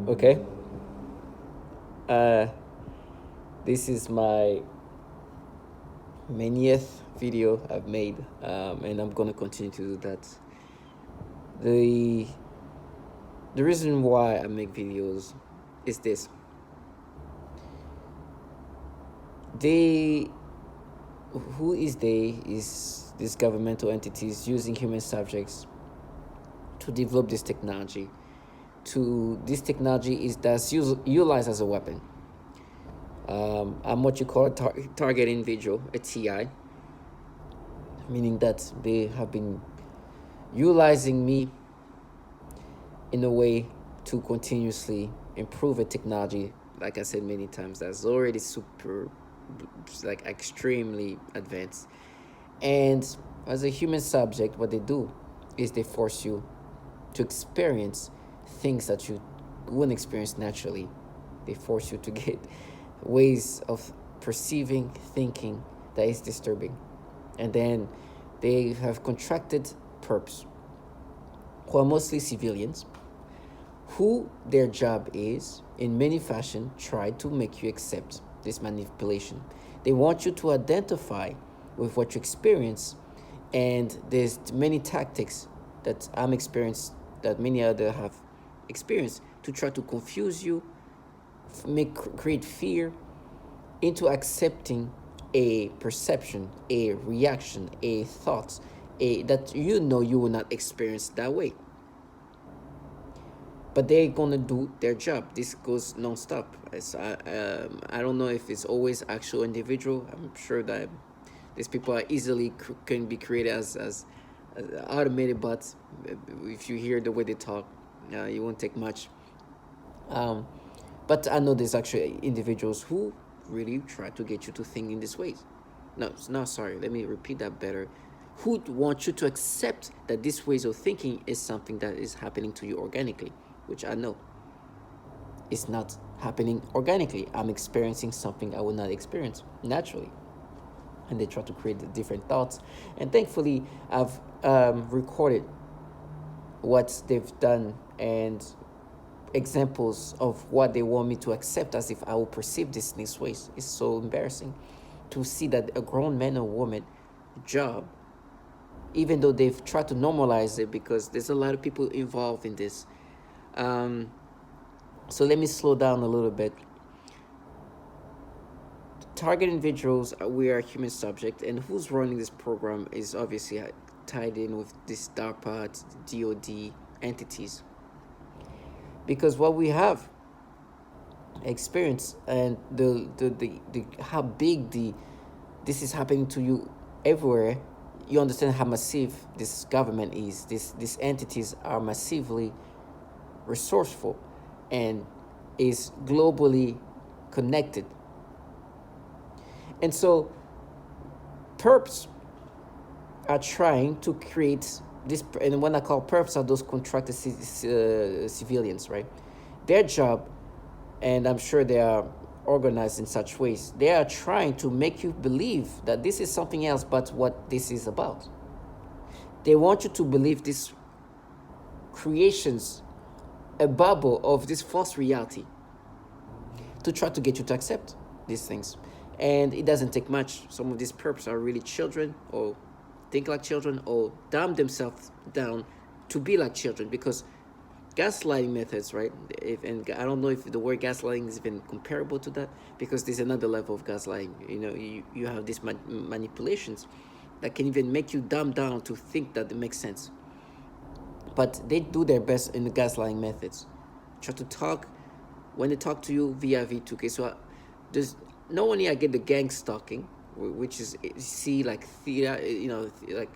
Okay. Uh, this is my manyth video I've made, and I'm gonna continue to do that. The the reason why I make videos is this. They, who is they? Is these governmental entities using human subjects to develop this technology? This technology is that's utilized as a weapon. I'm what you call a target individual, a TI, meaning that they have been utilizing me in a way to continuously improve a technology, like I said many times, that's already super, like extremely advanced. And as a human subject, what they do is they force you to experience things that you wouldn't experience naturally. They force you to get ways of perceiving, thinking that is disturbing. And then they have contracted perps who are mostly civilians, who their job is, in many fashion, try to make you accept this manipulation. They want you to identify with what you experience, and there's many tactics that I'm experienced, that many other have experienced, to try to confuse you, create fear into accepting a perception, a reaction, a thought, that you will not experience that way. But they're gonna do their job. This goes non-stop. I don't know if it's always actual individual. I'm sure that these people are easily can be created as automated bots. If you hear the way they talk, you won't take much. Um, but I know there's actually individuals who really try to get you to think in this way. No, sorry. Let me repeat that better. Who want you to accept that this ways of thinking is something that is happening to you organically, which I know is not happening organically. I'm experiencing something I would not experience naturally. And they try to create the different thoughts. And thankfully, I've recorded what they've done and examples of what they want me to accept as if I will perceive this in this way. It's so embarrassing to see that a grown man or woman job, even though they've tried to normalize it, because there's a lot of people involved in this. So let me slow down a little bit. Target individuals, we are human subject, and who's running this program is obviously tied in with this DARPA, DOD entities. Because what we have experienced, and the how big this is happening to you everywhere, you understand how massive this government is. These entities are massively resourceful and is globally connected. And so perps are trying to create this, and when I call perps are those contracted civilians, right? Their job, and I'm sure they are organized in such ways, they are trying to make you believe that this is something else but what this is about. They want you to believe this creations, a bubble of this false reality, to try to get you to accept these things. And it doesn't take much. Some of these perps are really children, or think like children, or dumb themselves down to be like children, because gaslighting methods, right? And I don't know if the word gaslighting is even comparable to that, because there's another level of gaslighting. You have these manipulations that can even make you dumb down to think that it makes sense. But they do their best in the gaslighting methods. Try to talk, when they talk to you via V2K. So there's no one here. I get the gang stalking, which is see like theater, like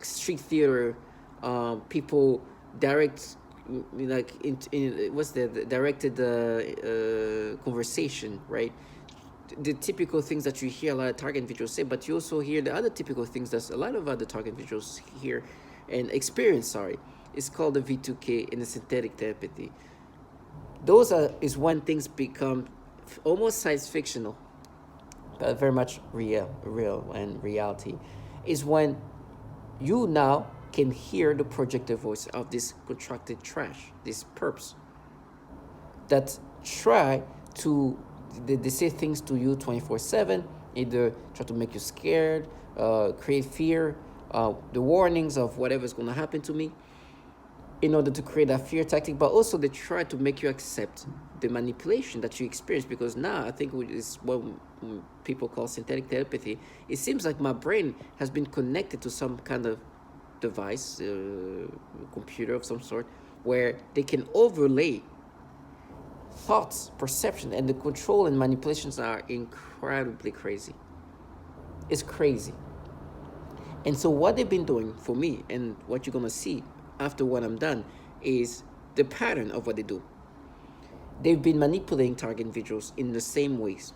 street theater, people direct, like in what's the directed conversation, right? The typical things that you hear a lot of target individuals say, but you also hear the other typical things that a lot of other target individuals hear and experience. Sorry, it's called the V2K in the synthetic telepathy. Those is when things become almost science fictional, but very much real and reality, is when you now can hear the projected voice of this contracted trash, these perps, that try to, they say things to you 24/7, either try to make you scared, create fear, the warnings of whatever's going to happen to me, in order to create that fear tactic, but also they try to make you accept the manipulation that you experience. Because now I think is what people call synthetic telepathy. It seems like my brain has been connected to some kind of device, computer of some sort, where they can overlay thoughts, perception, and the control and manipulations are incredibly crazy. It's crazy. And so what they've been doing for me, and what you're going to see after what I'm done, is the pattern of what they do. They've been manipulating target individuals in the same ways.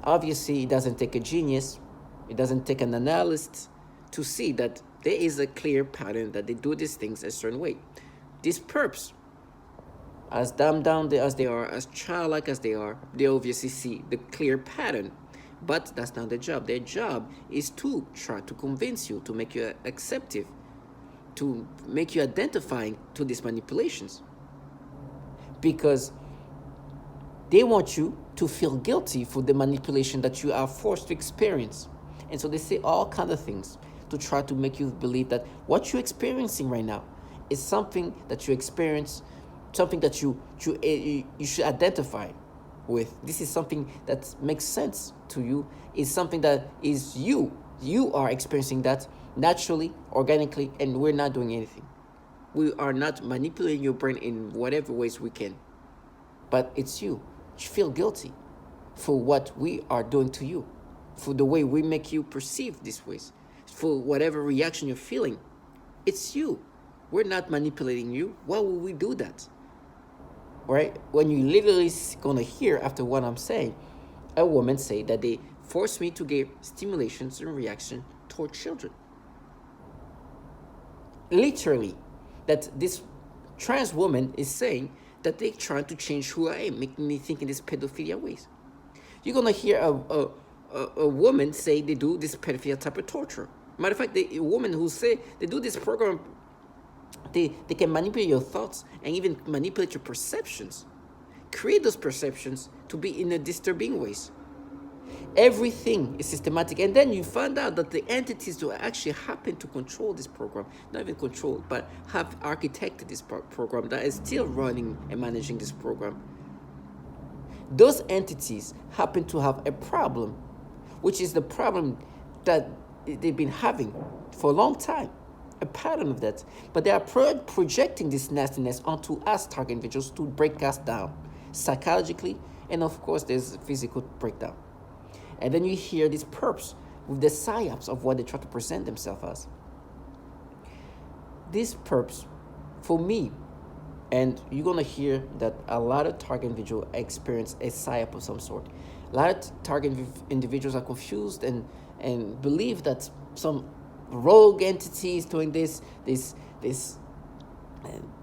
Obviously, it doesn't take a genius, it doesn't take an analyst to see that there is a clear pattern that they do these things a certain way. These perps, as dumbed down as they are, as childlike as they are, they obviously see the clear pattern. But that's not their job. Their job is to try to convince you, to make you acceptive, to make you identifying to these manipulations. Because they want you to feel guilty for the manipulation that you are forced to experience. And so they say all kinds of things to try to make you believe that what you're experiencing right now is something that you experience, something that you should identify with. This is something that makes sense to you, is something that is you. You are experiencing that naturally, organically, and we're not doing anything. We are not manipulating your brain in whatever ways we can. But it's you. You feel guilty for what we are doing to you, for the way we make you perceive these ways, for whatever reaction you're feeling. It's you. We're not manipulating you. Why would we do that? Right? When you literally gonna hear after what I'm saying, a woman say that they forced me to give stimulations and reaction toward children. Literally, that this trans woman is saying that they're trying to change who I am, making me think in these pedophilia ways. You're gonna hear a woman say they do this pedophilia type of torture. Matter of fact, a woman who say they do this program, they can manipulate your thoughts and even manipulate your perceptions, create those perceptions to be in a disturbing ways. Everything is systematic, and then you find out that the entities who actually happen to control this program, not even control, but have architected this program that is still running and managing this program, those entities happen to have a problem, which is the problem that they've been having for a long time, a pattern of that. But they are projecting this nastiness onto us target individuals to break us down psychologically, and of course there's physical breakdown. And then you hear these perps with the psyops of what they try to present themselves as. These perps, for me, and you're going to hear that a lot of target individuals experience a psyop of some sort. A lot of target individuals are confused and believe that some rogue entity is doing this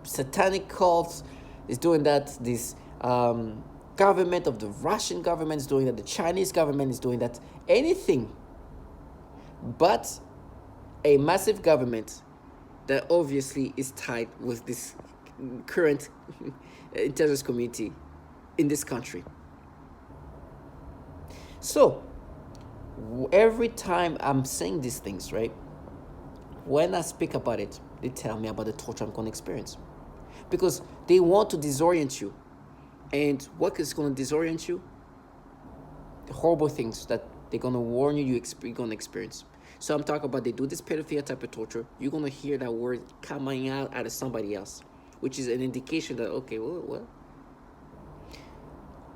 satanic cult is doing that, this government of the Russian government is doing that, the Chinese government is doing that, anything but a massive government that obviously is tied with this current intelligence community in this country. So every time I'm saying these things, right, when I speak about it, they tell me about the torture I'm going to experience, because they want to disorient you. And what is going to disorient you? The horrible things that they're going to warn you're going to experience. So I'm talking about, they do this pedophilia type of torture. You're going to hear that word coming out of somebody else, which is an indication that, okay, well.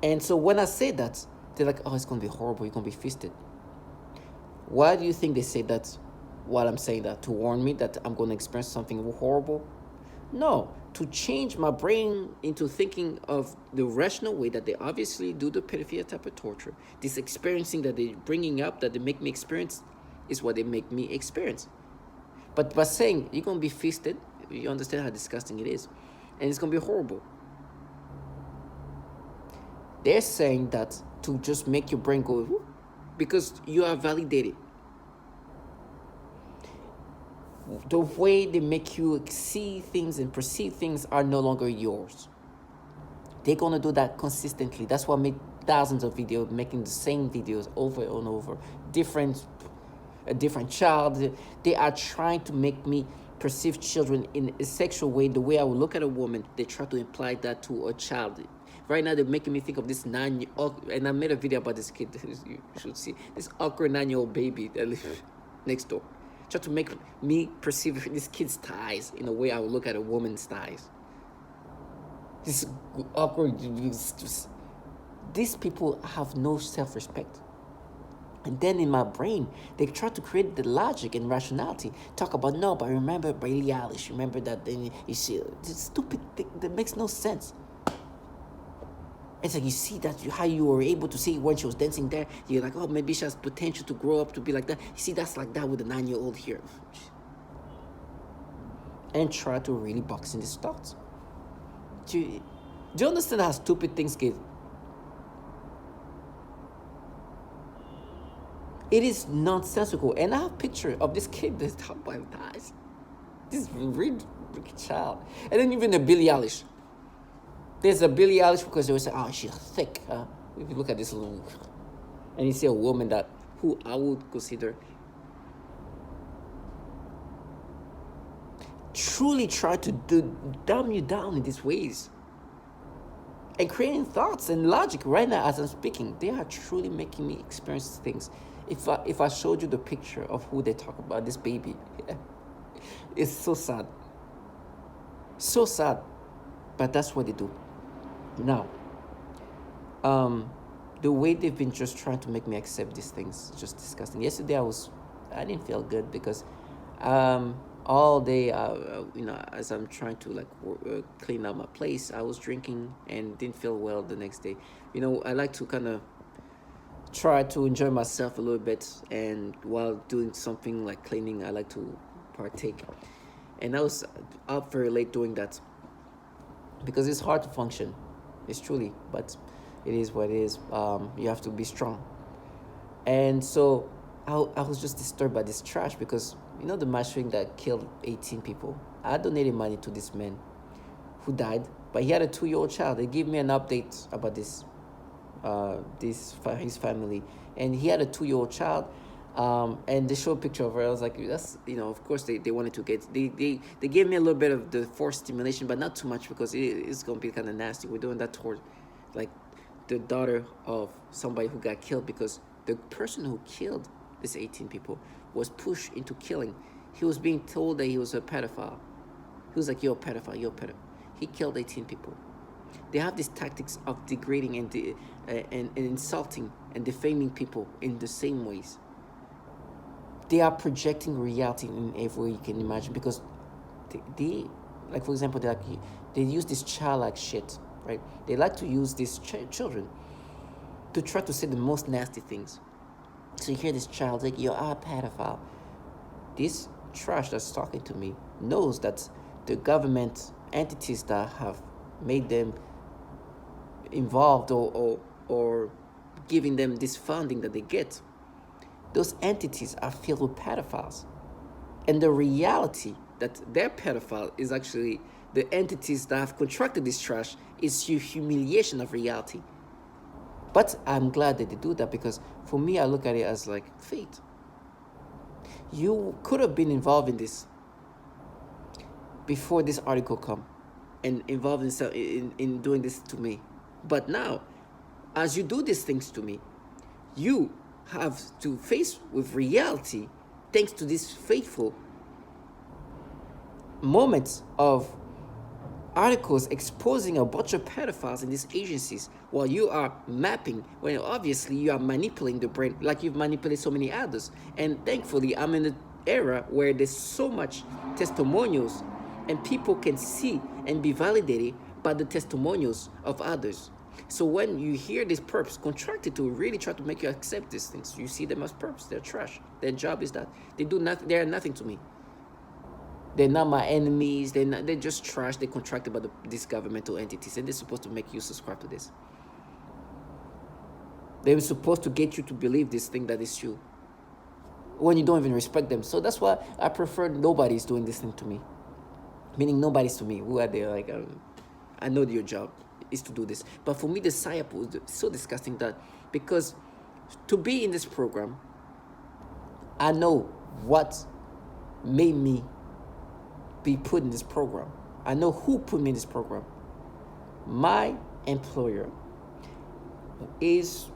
And so when I say that, they're like, oh, it's going to be horrible. You're going to be feasted. Why do you think they say that while I'm saying that? To warn me that I'm going to experience something horrible? No, to change my brain into thinking of the rational way that they obviously do the pedophilia type of torture. This experiencing that they're bringing up, that they make me experience, is what they make me experience. But by saying you're going to be feasted, you understand how disgusting it is. And it's going to be horrible. They're saying that to just make your brain go, whoop, because you are validated. The way they make you see things and perceive things are no longer yours. They're gonna do that consistently. That's why I make thousands of videos, making the same videos over and over. A different child. They are trying to make me perceive children in a sexual way, the way I would look at a woman. They try to imply that to a child. Right now, they're making me think of this 9-year-old, and I made a video about this kid. You should see this awkward 9-year-old baby that lives next door. Try to make me perceive this kid's thighs in a way I would look at a woman's thighs. This awkward. These people have no self-respect. And then in my brain, they try to create the logic and rationality. Talk about, no, but remember Billie Eilish. Remember that then you see this stupid thing that makes no sense. It's like you see that how you were able to see when she was dancing there. You're like, oh, maybe she has potential to grow up to be like that. You see, that's like that with a 9-year-old here. And try to really box in these thoughts. Do you understand how stupid things get? It is nonsensical. And I have a picture of this kid that's top by thighs. This really child. And then even the Billie Eilish. There's a Billie Eilish because they will say, oh, she's thick. If you look at this little, and you see a woman who I would consider truly try to dumb you down in these ways. And creating thoughts and logic right now as I'm speaking. They are truly making me experience things. If I showed you the picture of who they talk about, this baby, it's so sad. So sad. But that's what they do. Now, the way they've been just trying to make me accept these things, just disgusting. Yesterday I didn't feel good because all day, as I'm trying to clean up my place, I was drinking and didn't feel well the next day. I like to kind of try to enjoy myself a little bit, and while doing something like cleaning, I like to partake. And I was up very late doing that because it's hard to function. It's truly, but it is what it is. You have to be strong. And so I was just disturbed by this trash because the mass shooting that killed 18 people. I donated money to this man who died, but he had a 2-year-old child. They gave me an update about this his family, and he had a 2-year-old child. And they showed a picture of her. I was like, that's, of course they wanted to get, they gave me a little bit of the forced stimulation, but not too much because it's going to be kind of nasty. We're doing that toward the daughter of somebody who got killed, because the person who killed these 18 people was pushed into killing. He was being told that he was a pedophile. He was like, you're a pedophile. He killed 18 people. They have these tactics of degrading and insulting and defaming people in the same ways. They are projecting reality in every way you can imagine, because they like, for example, they use this childlike shit, right? They like to use these children to try to say the most nasty things. So you hear this child like, you're a pedophile. This trash that's talking to me knows that the government entities that have made them involved or giving them this funding that they get, those entities are filled with pedophiles. And the reality that they're pedophile is actually the entities that have contracted this trash is your humiliation of reality. But I'm glad that they do that, because for me, I look at it as like fate. You could have been involved in this before this article come and involved in doing this to me. But now, as you do these things to me, you have to face with reality, thanks to these fateful moments of articles exposing a bunch of pedophiles in these agencies, while you are mapping, when obviously you are manipulating the brain like you've manipulated so many others. And thankfully, I'm in an era where there's so much testimonials and people can see and be validated by the testimonials of others. So when you hear these perps contracted to really try to make you accept these things, you see them as perps. They're trash. Their job is that they do nothing. They are nothing to me. They're not my enemies. They're just trash. They're contracted by these governmental entities, and they're supposed to make you subscribe to this. They were supposed to get you to believe this thing that is true when you don't even respect them. So that's why I prefer nobody's doing this thing to me. Meaning nobody's to me. Who are they? Like, I know your job. is to do this. But for me, the psyop was so disgusting that because to be in this program, I know what made me be put in this program. I know who put me in this program. My employer is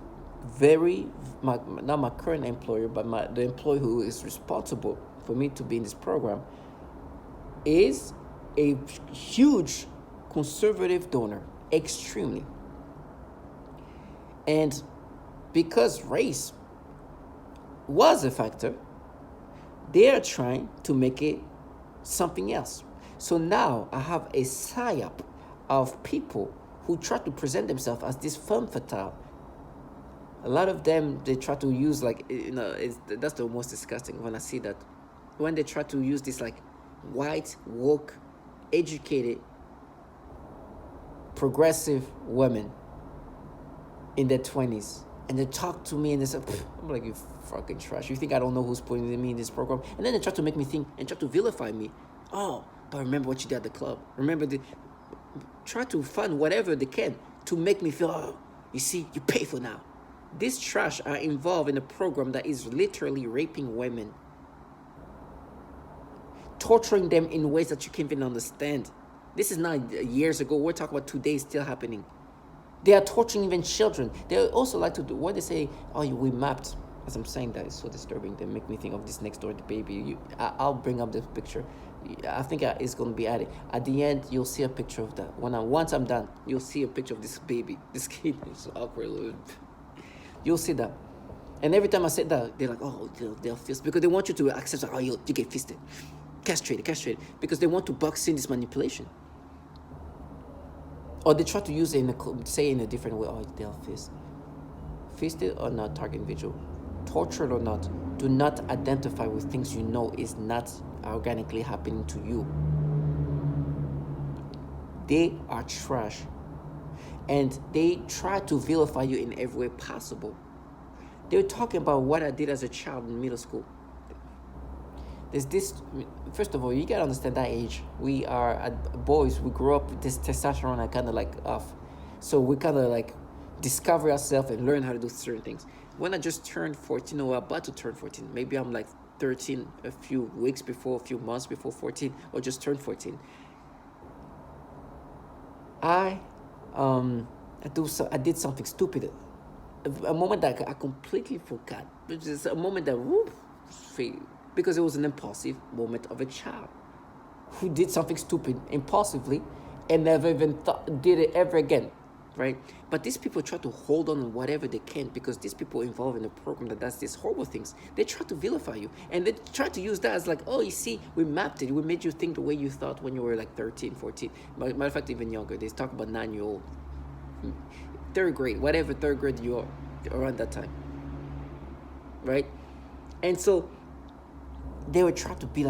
not my current employer, but the employee who is responsible for me to be in this program is a huge conservative donor, extremely. And because race was a factor, they are trying to make it something else. So now I have a psyop of people who try to present themselves as this femme fatale. A lot of them, they try to use that's the most disgusting when I see that. When they try to use this white, woke, educated, progressive women in their 20s, and they talk to me and they say, I'm like, you fucking trash. You think I don't know who's putting me in this program? And then they try to make me think and try to vilify me. Oh, but remember what you did at the club. Try to find whatever they can to make me feel, oh, you see, you pay for now. These trash are involved in a program that is literally raping women, torturing them in ways that you can't even understand. This is not years ago. We're talking about today, still happening. They are torturing even children. They also like to do what they say, oh, we mapped. As I'm saying that, it's so disturbing. They make me think of this next door, the baby. I'll bring up this picture. I think it's going to be added. At the end, you'll see a picture of that. Once I'm done, you'll see a picture of this baby. This kid is awkward. You'll see that. And every time I say that, they're like, oh, they'll fist. Because they want you to accept, oh, you get fisted. Castrated. Because they want to box in this manipulation. Or they try to use it say in a different way, oh, they'll fist. Fisted or not, target individual. Tortured or not, do not identify with things you know is not organically happening to you. They are trash. And they try to vilify you in every way possible. They were talking about what I did as a child in middle school. There's this, first of all, you gotta understand that age. We are boys, we grew up with this testosterone and kind of off. So we kind of discover ourselves and learn how to do certain things. When I just turned 14, or about to turn 14, maybe I'm 13 a few months before 14, or just turned 14. I did something stupid. A moment that I completely forgot. Which is a moment that because it was an impulsive moment of a child who did something stupid impulsively and never even did it ever again, right? But these people try to hold on whatever they can because these people involved in a program that does these horrible things. They try to vilify you and they try to use that as oh, you see, we mapped it. We made you think the way you thought when you were 13, 14. Matter of fact, even younger. They talk about 9-year-old. Third grade, whatever third grade you are around that time, right? And they would try to be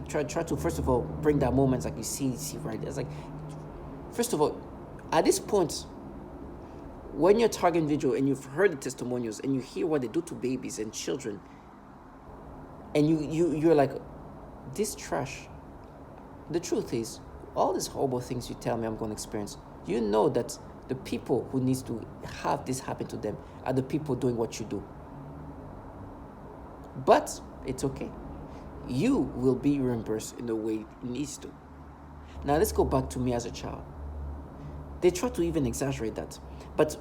try to first of all bring that moments you see right. It's first of all, at this point, when you're a target individual and you've heard the testimonials and you hear what they do to babies and children, and you're this trash. The truth is, all these horrible things you tell me I'm going to experience, you know that the people who needs to have this happen to them are the people doing what you do. But it's okay. You will be reimbursed in the way it needs to. Now let's go back to me as a child. They try to even exaggerate that. But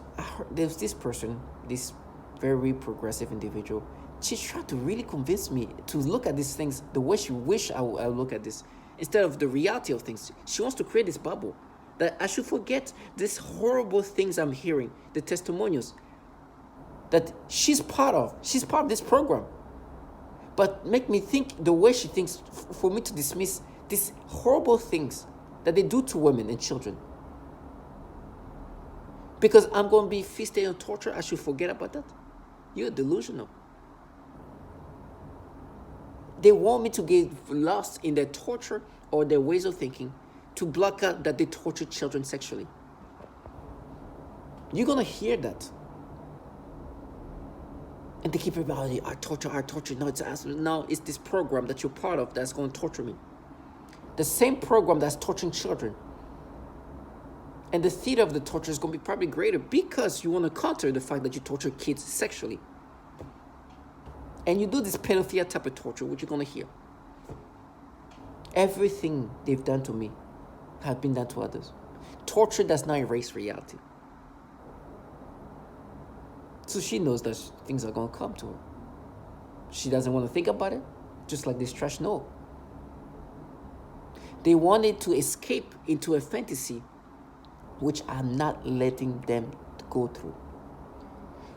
there's this person, this very progressive individual, she tried to really convince me to look at these things the way she wished I would look at this. Instead of the reality of things. She wants to create this bubble. That I should forget these horrible things I'm hearing, the testimonials, that she's part of. She's part of this program. But make me think the way she thinks, for me to dismiss these horrible things that they do to women and children. Because I'm going to be feasted on torture, I should forget about that? You're delusional. They want me to get lost in their torture or their ways of thinking to block out that they torture children sexually. You're going to hear that. And they keep about our torture. No, it's this program that you're part of that's going to torture me. The same program that's torturing children. And the theater of the torture is going to be probably greater because you want to counter the fact that you torture kids sexually. And you do this pedophilia type of torture, what you're going to hear. Everything they've done to me has been done to others. Torture does not erase reality. So she knows that things are going to come to her. She doesn't want to think about it, just like this trash know. They wanted to escape into a fantasy, which I'm not letting them go through.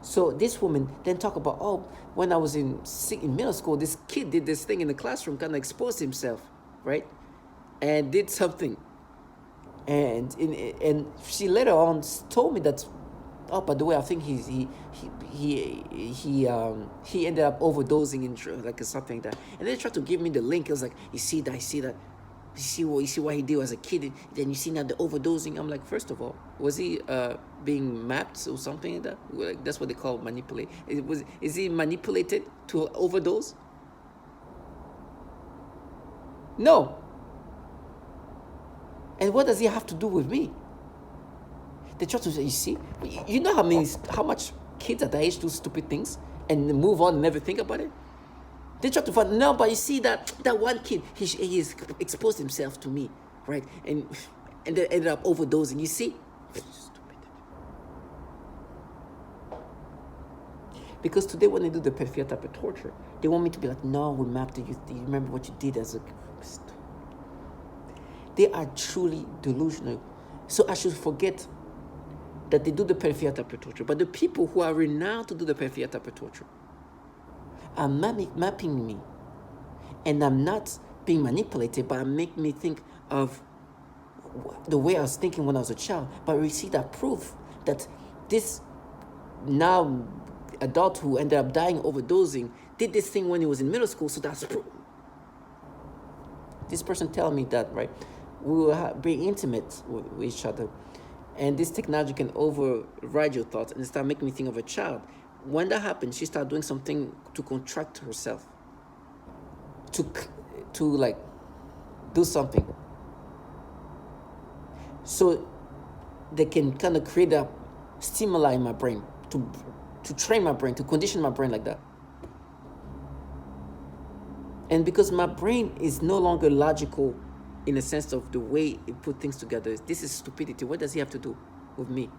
So this woman then talk about, oh, when I was in middle school, this kid did this thing in the classroom, kind of exposed himself, right? And did something. And she later on told me that, oh, by the way, I think he ended up overdosing in like something like that. And they tried to give me the link. It was like, you see that. You see what he did as a kid. Then you see now the overdosing. I'm like, first of all, was he being mapped or something like that? Like, that's what they call manipulate. Is he manipulated to overdose? No. And what does he have to do with me? They try to say, you see, you know how much kids at that age do stupid things and move on and never think about it? They try to find, no, but you see that one kid, he's exposed himself to me, right? And they ended up overdosing, you see? Stupid. Because today when they do the pedophilia type of torture, they want me to be like, no, we mapped it. You remember what you did as a... They are truly delusional. So I should forget that they do the pedophilia type of torture. But the people who are renowned to do the pedophilia type of torture are mapping me. And I'm not being manipulated, but make me think of the way I was thinking when I was a child. But we see that proof that this now adult who ended up dying overdosing did this thing when he was in middle school, so that's proof. This person telling me that, right, we will be intimate with each other, and this technology can override your thoughts and start making me think of a child. When that happened, she started doing something to contract herself, to like do something, so they can kind of create a stimuli in my brain to train my brain, to condition my brain like that. And because my brain is no longer logical in the sense of the way it put things together, this is stupidity. What does he have to do with me?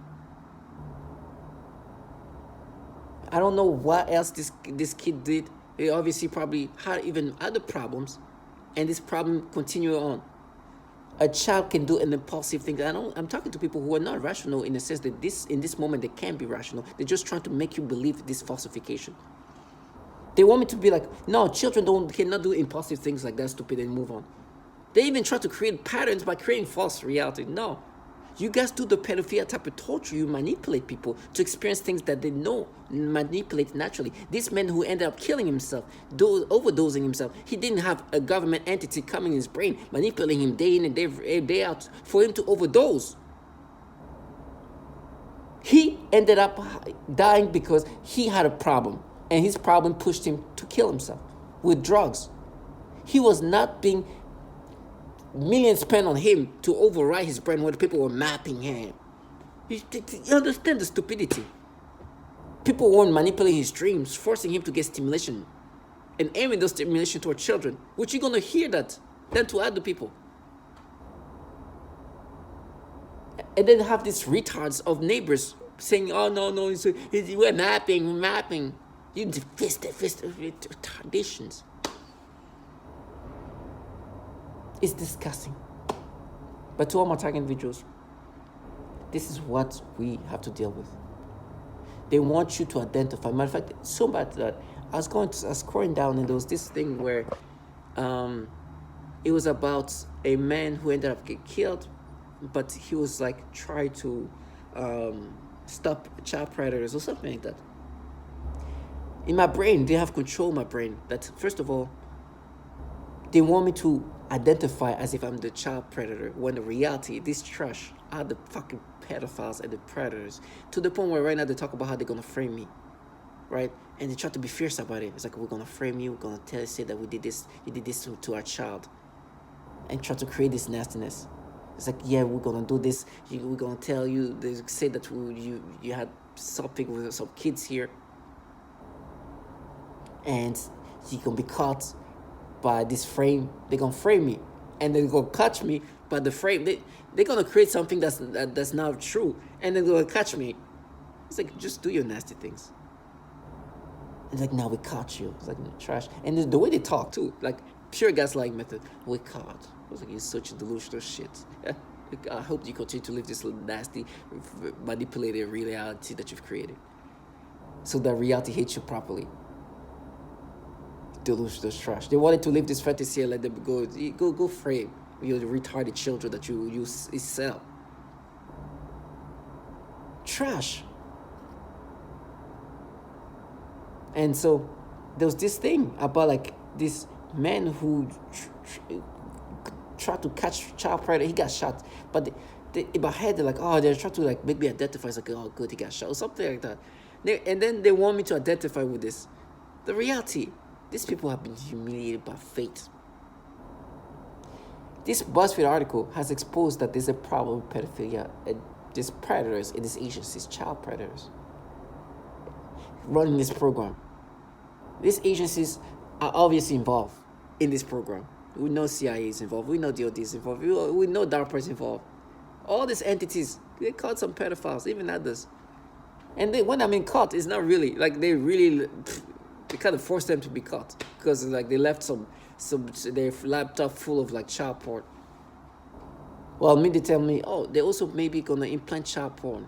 I don't know what else this kid did. He obviously probably had even other problems, and this problem continued on. A child can do an impulsive thing. I'm talking to people who are not rational in the sense that in this moment they can't be rational. They're just trying to make you believe this falsification. They want me to be like, no, children cannot do impulsive things like that, stupid, and move on. They even try to create patterns by creating false reality. No. You guys do the pedophilia type of torture. You manipulate people to experience things that they know manipulate naturally. This man who ended up killing himself, overdosing himself, he didn't have a government entity coming in his brain, manipulating him day in and day out for him to overdose. He ended up dying because he had a problem, and his problem pushed him to kill himself with drugs. He was not being... millions spent on him to override his brain when people were mapping him. You understand the stupidity? People weren't manipulating his dreams, forcing him to get stimulation and aiming those stimulation toward children, which you're going to hear that then to other people. And then have these retards of neighbors saying, oh, no, we're mapping. You fist traditions. It's disgusting. But to all my target individuals, this is what we have to deal with. They want you to identify. Matter of fact, so bad that I was scrolling down, and there was this thing where it was about a man who ended up getting killed, but he was like trying to stop child predators or something like that. In my brain, they have controlled my brain. That first of all, they want me to identify as if I'm the child predator, when the reality, this trash are the fucking pedophiles and the predators, to the point where right now they talk about how they're gonna frame me, right? And they try to be fierce about it. It's like, we're gonna frame you, we're gonna say that you did this to our child. and try to create this nastiness. It's like, yeah, we're gonna do this. We're gonna tell you. They say that you had something with some kids here, and you're gonna be caught by this frame. They're gonna frame me, and they're gonna catch me by the frame. They're gonna create something that's not true, and they're gonna catch me. It's like, just do your nasty things. It's like, now we caught you. It's like trash. And the way they talk too, like pure gaslighting method. We caught. I was like, it's such a delusional shit. I hope you continue to live this nasty, manipulated reality that you've created, so that reality hates you properly. Delusional trash. They wanted to live this fantasy and let them go frame your retarded children that you sell. Trash. And so there was this thing about like this man who tried to catch child predator. He got shot, but in my head they're like, oh, they're trying to like make me identify. It's like, oh, good, he got shot or something like that. And then they want me to identify with this. The reality, these people have been humiliated by fate. This BuzzFeed article has exposed that there's a problem with pedophilia and these predators in these agencies, child predators, running this program. These agencies are obviously involved in this program. We know CIA is involved. We know DOD is involved. We know DARPA is involved. All these entities, they caught some pedophiles, even others. And when I mean caught, it's not really like they kind of forced them to be caught, because like they left some their laptop full of like child porn. Well, they tell me, oh, they're also maybe gonna implant child porn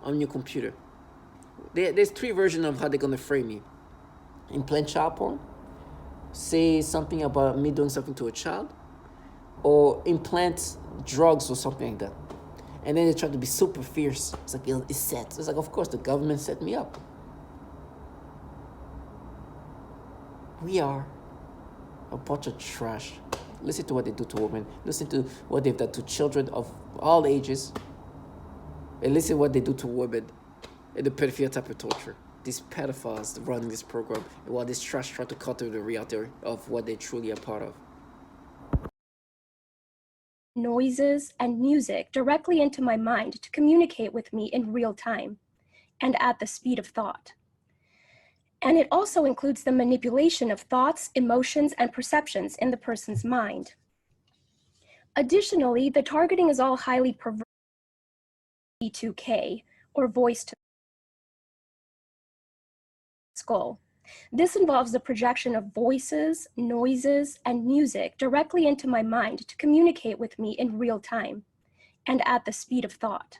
on your computer. There's 3 versions of how they're gonna frame you. Implant child porn, say something about me doing something to a child, or implant drugs or something like that. And then they try to be super fierce. It's like, it's set. It's like, of course, the government set me up. We are a bunch of trash. Listen to what they do to women. Listen to what they've done to children of all ages. And listen to what they do to women in the pedophilia type of torture. These pedophiles running this program, and while this trash try to counter the reality of what they truly are part of. Noises and music directly into my mind to communicate with me in real time and at the speed of thought. And it also includes the manipulation of thoughts, emotions, and perceptions in the person's mind. Additionally, the targeting is all highly perverted V2K, or voice to skull. This involves the projection of voices, noises, and music directly into my mind to communicate with me in real time and at the speed of thought.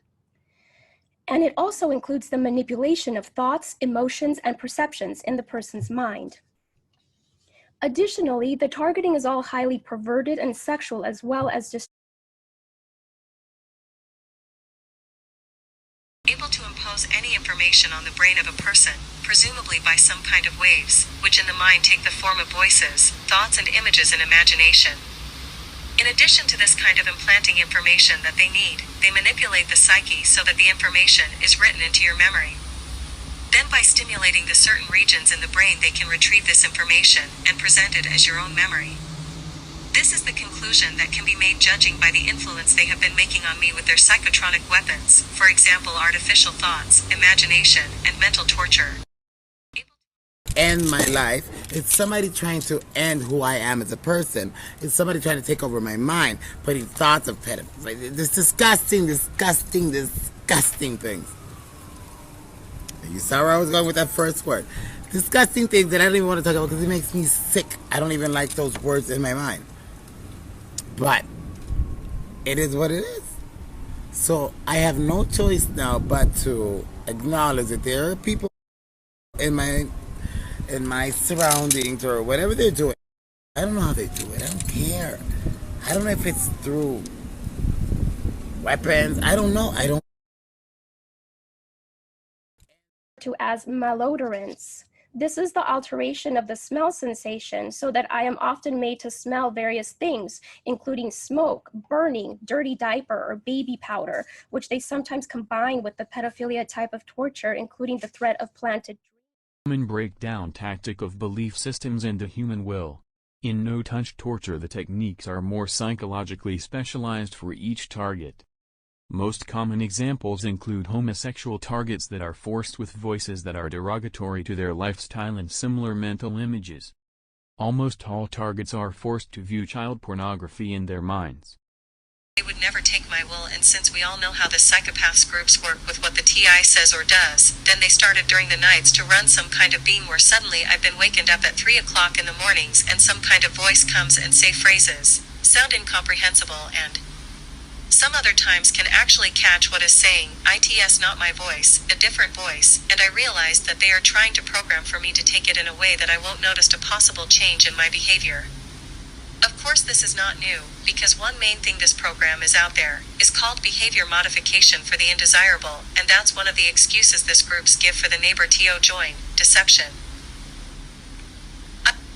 And it also includes the manipulation of thoughts, emotions, and perceptions in the person's mind. Additionally, the targeting is all highly perverted and sexual, as well as just able to impose any information on the brain of a person, presumably by some kind of waves, which in the mind take the form of voices, thoughts, and images in imagination. In addition to this kind of implanting information that they need, they manipulate the psyche so that the information is written into your memory. Then by stimulating the certain regions in the brain, they can retrieve this information and present it as your own memory. This is the conclusion that can be made judging by the influence they have been making on me with their psychotronic weapons, for example artificial thoughts, imagination, and mental torture. End my life. It's somebody trying to end who I am as a person. It's somebody trying to take over my mind, putting thoughts of pedophilia. This disgusting things. You saw where I was going with that first word. Disgusting things that I don't even want to talk about because it makes me sick. I don't even like those words in my mind. But it is what it is. So I have no choice now but to acknowledge that there are people in my surroundings or whatever they're doing. I don't know how they do it. I don't care. I don't know if it's through weapons. I don't know. to as malodorants. This is the alteration of the smell sensation so that I am often made to smell various things, including smoke, burning, dirty diaper, or baby powder, which they sometimes combine with the pedophilia type of torture, including the threat of planted. Human breakdown tactic of belief systems and the human will. In no-touch torture, the techniques are more psychologically specialized for each target. Most common examples include homosexual targets that are forced with voices that are derogatory to their lifestyle and similar mental images. Almost all targets are forced to view child pornography in their minds. They would never take my will, and since we all know how the psychopaths groups work with what the TI says or does, then they started during the nights to run some kind of beam where suddenly I've been wakened up at 3 o'clock in the mornings and some kind of voice comes and say phrases, sound incomprehensible, and some other times can actually catch what is saying, it's not my voice, a different voice, and I realized that they are trying to program for me to take it in a way that I won't notice a possible change in my behavior. Of course this is not new, because one main thing this program is out there, is called behavior modification for the undesirable, and that's one of the excuses this groups give for the neighbor TO join, deception.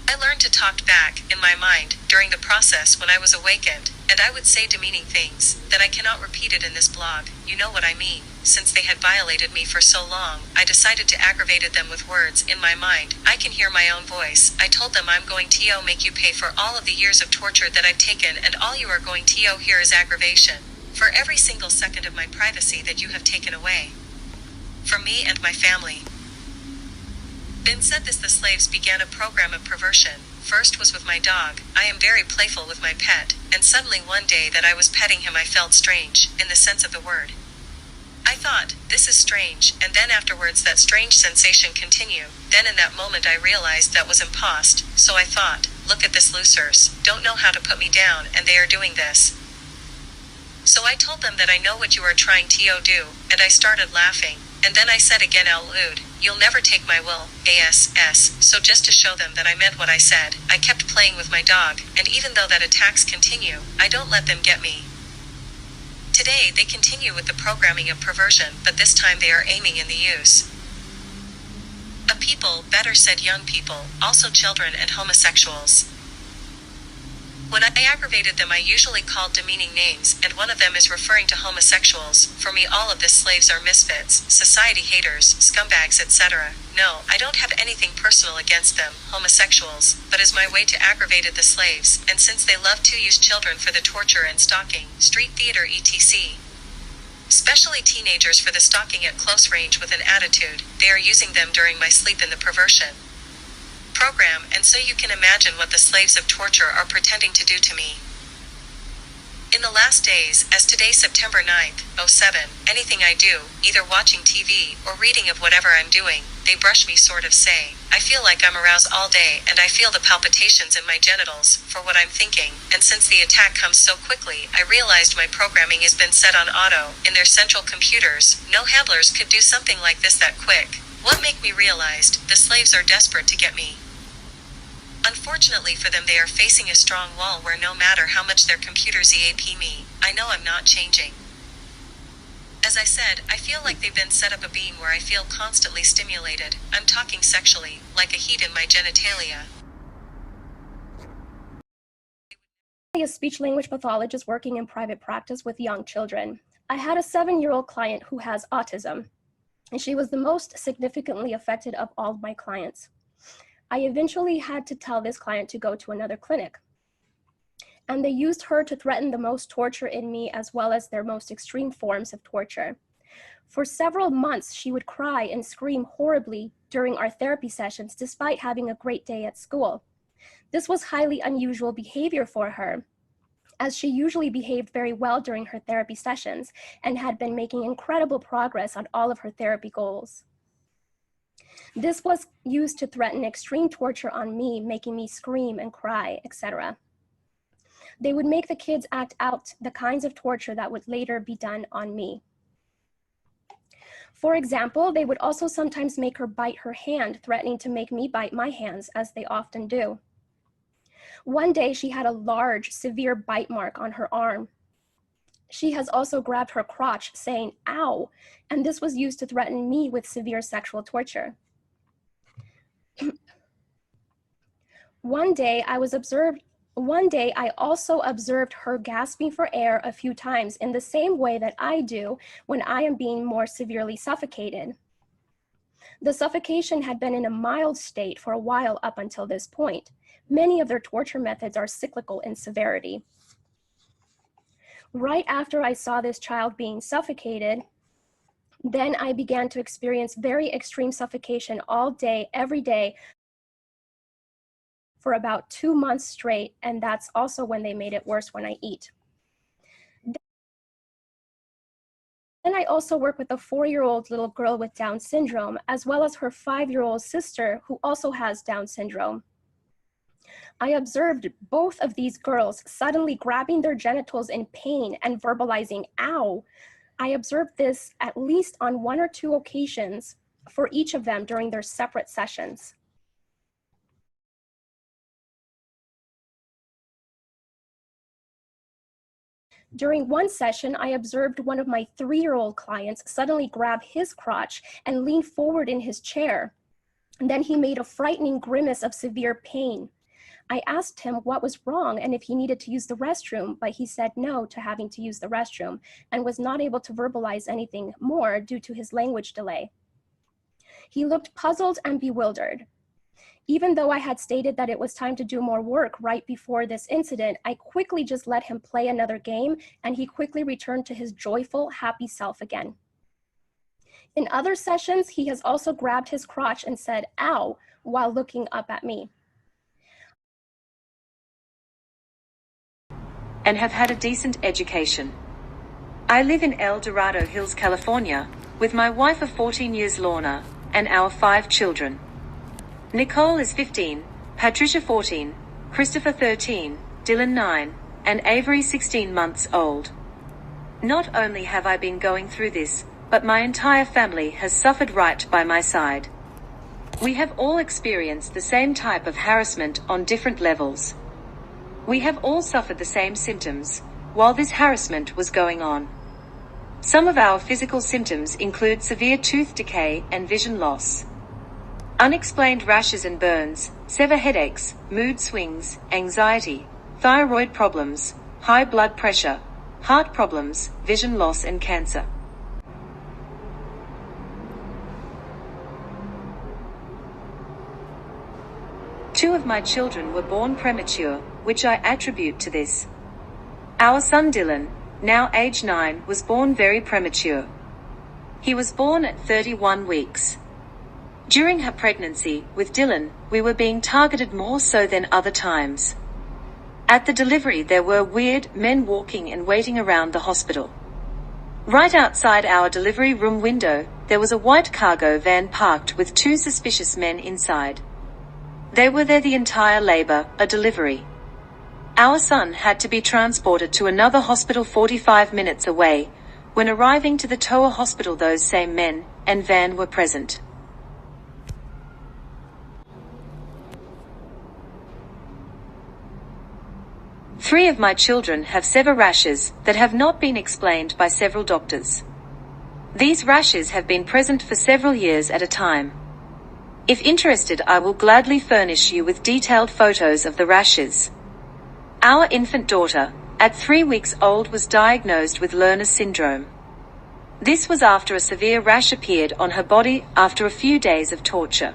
I learned to talk back, in my mind, during the process when I was awakened, and I would say demeaning things, that I cannot repeat it in this blog, you know what I mean. Since they had violated me for so long, I decided to aggravate them with words in my mind. I can hear my own voice. I told them I'm going to make you pay for all of the years of torture that I've taken, and all you are going to hear is aggravation. For every single second of my privacy that you have taken away. From me and my family. Then said this, the slaves began a program of perversion. First was with my dog. I am very playful with my pet, and suddenly one day that I was petting him I felt strange, in the sense of the word. I thought, this is strange, and then afterwards that strange sensation continued. Then in that moment I realized that was impost, so I thought, look at this losers, don't know how to put me down, and they are doing this. So I told them that I know what you are trying to do, and I started laughing, and then I said again out loud, you'll never take my will, so just to show them that I meant what I said, I kept playing with my dog, and even though that attacks continue, I don't let them get me. Today they continue with the programming of perversion, but this time they are aiming in the use of people, better said young people, also children and homosexuals. When I aggravated them I usually called demeaning names, and one of them is referring to homosexuals. For me all of this slaves are misfits, society haters, scumbags, etc. No, I don't have anything personal against them, homosexuals, but is my way to aggravate the slaves, and since they love to use children for the torture and stalking, street theater etc. Especially teenagers for the stalking at close range with an attitude, they are using them during my sleep in the perversion program, and so you can imagine what the slaves of torture are pretending to do to me. In the last days, as today September 9th, 07, anything I do, either watching TV or reading of whatever I'm doing, they brush me sort of say, I feel like I'm aroused all day and I feel the palpitations in my genitals for what I'm thinking, and since the attack comes so quickly I realized my programming has been set on auto, in their central computers, no handlers could do something like this that quick. What make me realized, the slaves are desperate to get me. Unfortunately for them they are facing a strong wall where no matter how much their computers EAP me, I know I'm not changing. As I said, I feel like they've been set up a beam where I feel constantly stimulated. I'm talking sexually, like a heat in my genitalia. A speech-language pathologist working in private practice with young children. I had a 7-year-old client who has autism, and she was the most significantly affected of all of my clients. I eventually had to tell this client to go to another clinic. And they used her to threaten the most torture in me as well as their most extreme forms of torture. For several months, she would cry and scream horribly during our therapy sessions despite having a great day at school. This was highly unusual behavior for her, as she usually behaved very well during her therapy sessions and had been making incredible progress on all of her therapy goals. This was used to threaten extreme torture on me, making me scream and cry, etc. They would make the kids act out the kinds of torture that would later be done on me. For example, they would also sometimes make her bite her hand, threatening to make me bite my hands, as they often do. One day, she had a large, severe bite mark on her arm. She has also grabbed her crotch, saying, ow, and this was used to threaten me with severe sexual torture. One day I also observed her gasping for air a few times in the same way that I do when I am being more severely suffocated. The suffocation had been in a mild state for a while up until this point. Many of their torture methods are cyclical in severity. Right after I saw this child being suffocated, then I began to experience very extreme suffocation all day, every day, for about 2 months straight, and that's also when they made it worse when I eat. Then I also work with a 4-year-old little girl with Down syndrome, as well as her 5-year-old sister who also has Down syndrome. I observed both of these girls suddenly grabbing their genitals in pain and verbalizing, "ow." I observed this at least on 1 or 2 occasions for each of them during their separate sessions. During one session, I observed one of my 3-year-old clients suddenly grab his crotch and lean forward in his chair. And then he made a frightening grimace of severe pain. I asked him what was wrong and if he needed to use the restroom, but he said no to having to use the restroom and was not able to verbalize anything more due to his language delay. He looked puzzled and bewildered. Even though I had stated that it was time to do more work right before this incident, I quickly just let him play another game, and he quickly returned to his joyful, happy self again. In other sessions, he has also grabbed his crotch and said, "ow," while looking up at me. And have had a decent education. I live in El Dorado Hills, California, with my wife of 14 years, Lorna, and our 5 children. Nicole is 15, Patricia 14, Christopher 13, Dylan 9, and Avery 16 months old. Not only have I been going through this, but my entire family has suffered right by my side. We have all experienced the same type of harassment on different levels. We have all suffered the same symptoms while this harassment was going on. Some of our physical symptoms include severe tooth decay and vision loss, unexplained rashes and burns, severe headaches, mood swings, anxiety, thyroid problems, high blood pressure, heart problems, vision loss, and cancer. Two of my children were born premature, which I attribute to this. Our son Dylan, now age 9, was born very premature. He was born at 31 weeks. During her pregnancy with Dylan, we were being targeted more so than other times. At the delivery, there were weird men walking and waiting around the hospital. Right outside our delivery room window, there was a white cargo van parked with 2 suspicious men inside. They were there the entire labor, a delivery. Our son had to be transported to another hospital 45 minutes away. When arriving to the Toa hospital, those same men and van were present. Three of my children have severe rashes that have not been explained by several doctors. These rashes have been present for several years at a time. If interested, I will gladly furnish you with detailed photos of the rashes. Our infant daughter, at 3 weeks old, was diagnosed with Lerner syndrome. This was after a severe rash appeared on her body after a few days of torture.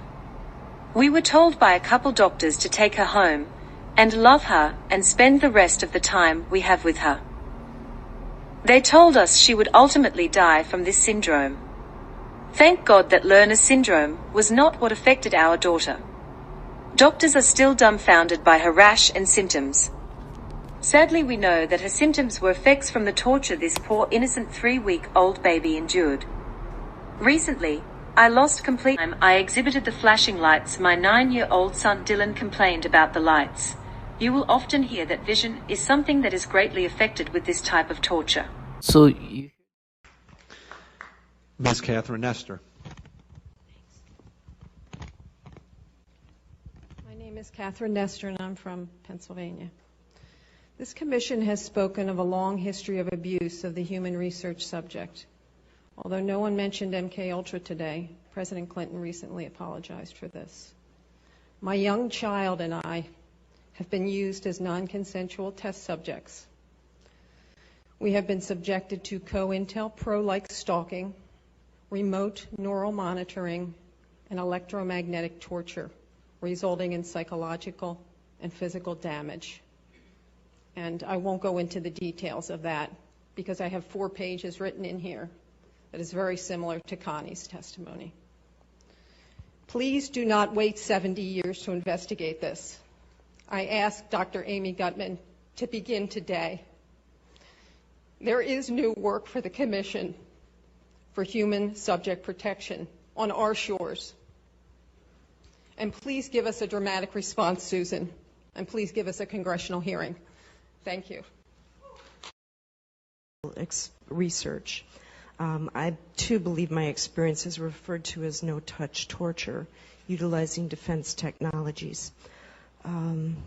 We were told by a couple doctors to take her home and love her and spend the rest of the time we have with her. They told us she would ultimately die from this syndrome. Thank God that Lerner syndrome was not what affected our daughter. Doctors are still dumbfounded by her rash and symptoms. Sadly, we know that her symptoms were effects from the torture this poor innocent 3-week-old baby endured. Recently, I lost complete time. I exhibited the flashing lights. My 9-year-old son Dylan complained about the lights. You will often hear that vision is something that is greatly affected with this type of torture. So you Ms. Catherine Nestor. My name is Catherine Nestor, and I'm from Pennsylvania. This commission has spoken of a long history of abuse of the human research subject. Although no one mentioned MKUltra today, President Clinton recently apologized for this. My young child and I have been used as non-consensual test subjects. We have been subjected to COINTELPRO-like stalking, remote neural monitoring, and electromagnetic torture, resulting in psychological and physical damage. And I won't go into the details of that because I have 4 pages written in here that is very similar to Connie's testimony. Please do not wait 70 years to investigate this. I ask Dr. Amy Gutman to begin today. There is new work for the Commission for Human Subject Protection on our shores. And please give us a dramatic response, Susan, and please give us a congressional hearing. Thank you. Research. I too believe my experience is referred to as no-touch torture, utilizing defense technologies.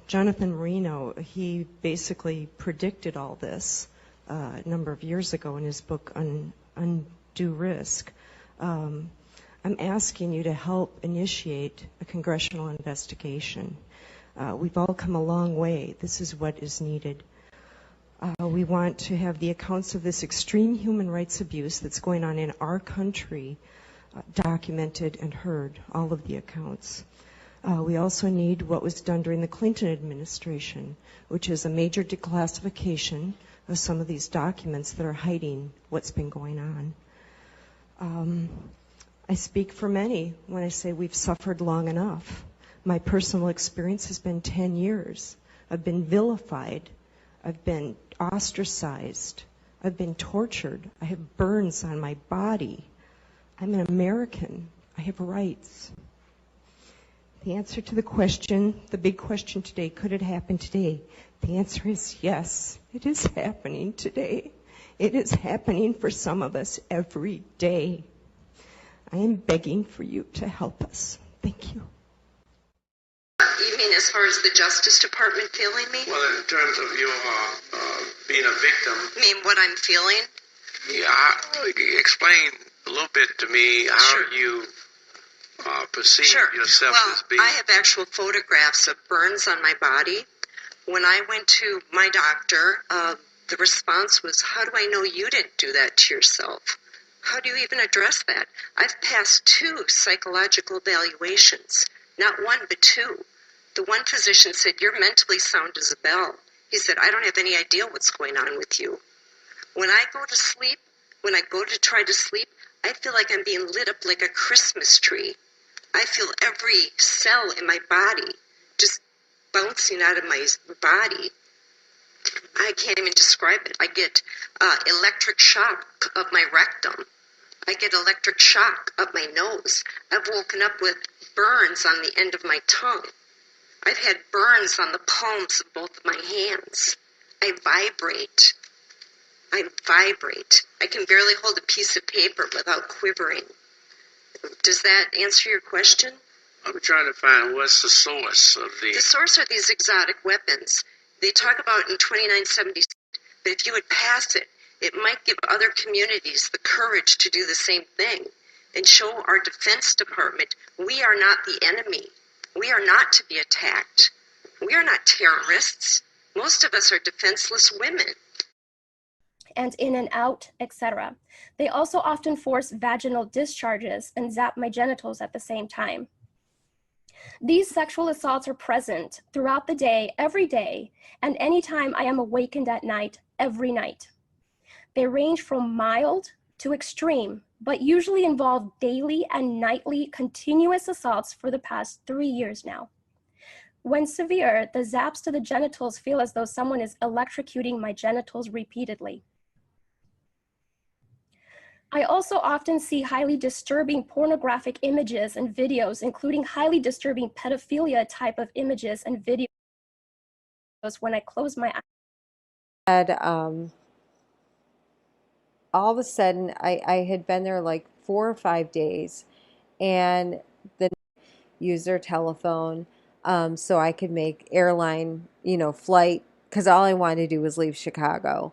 Jonathan Marino, he basically predicted all this a number of years ago in his book Undue Risk. I'm asking you to help initiate a congressional investigation. We've all come a long way. This is what is needed. We want to have the accounts of this extreme human rights abuse that's going on in our country documented and heard, all of the accounts. We also need what was done during the Clinton administration, which is a major declassification of some of these documents that are hiding what's been going on. I speak for many when I say we've suffered long enough. My personal experience has been 10 years. I've been vilified. I've been ostracized. I've been tortured. I have burns on my body. I'm an American. I have rights. The answer to the question, the big question today, could it happen today? The answer is yes, it is happening today. It is happening for some of us every day. I am begging for you to help us. Thank you. You mean as far as the Justice Department feeling me? Well, in terms of your being a victim. You mean what I'm feeling? Yeah, explain a little bit to me how Sure. you perceive Sure. yourself Well, as being. I have actual photographs of burns on my body. When I went to my doctor, the response was, how do I know you didn't do that to yourself? How do you even address that? I've passed 2 psychological evaluations, not 1 but 2. The one physician said, you're mentally sound as a bell. He said, I don't have any idea what's going on with you. When I go to sleep, when I go to try to sleep, I feel like I'm being lit up like a Christmas tree. I feel every cell in my body just bouncing out of my body. I can't even describe it. I get electric shock of my rectum. I get electric shock up my nose. I've woken up with burns on the end of my tongue. I've had burns on the palms of both of my hands. I vibrate. I can barely hold a piece of paper without quivering. Does that answer your question? I'm trying to find what's the source of the. The source are these exotic weapons. They talk about in 2976, but if you would pass it, it might give other communities the courage to do the same thing and show our Defense Department we are not the enemy. We are not to be attacked. We are not terrorists. Most of us are defenseless women. And in and out, etc. They also often force vaginal discharges and zap my genitals at the same time. These sexual assaults are present throughout the day, every day, and anytime I am awakened at night, every night. They range from mild to extreme, but usually involve daily and nightly continuous assaults for the past 3 years now. When severe, the zaps to the genitals feel as though someone is electrocuting my genitals repeatedly. I also often see highly disturbing pornographic images and videos, including highly disturbing pedophilia type of images and videos when I close my eyes. All of a sudden, I had been there like 4 or 5 days, and then use their telephone so I could make airline, flight, because all I wanted to do was leave Chicago.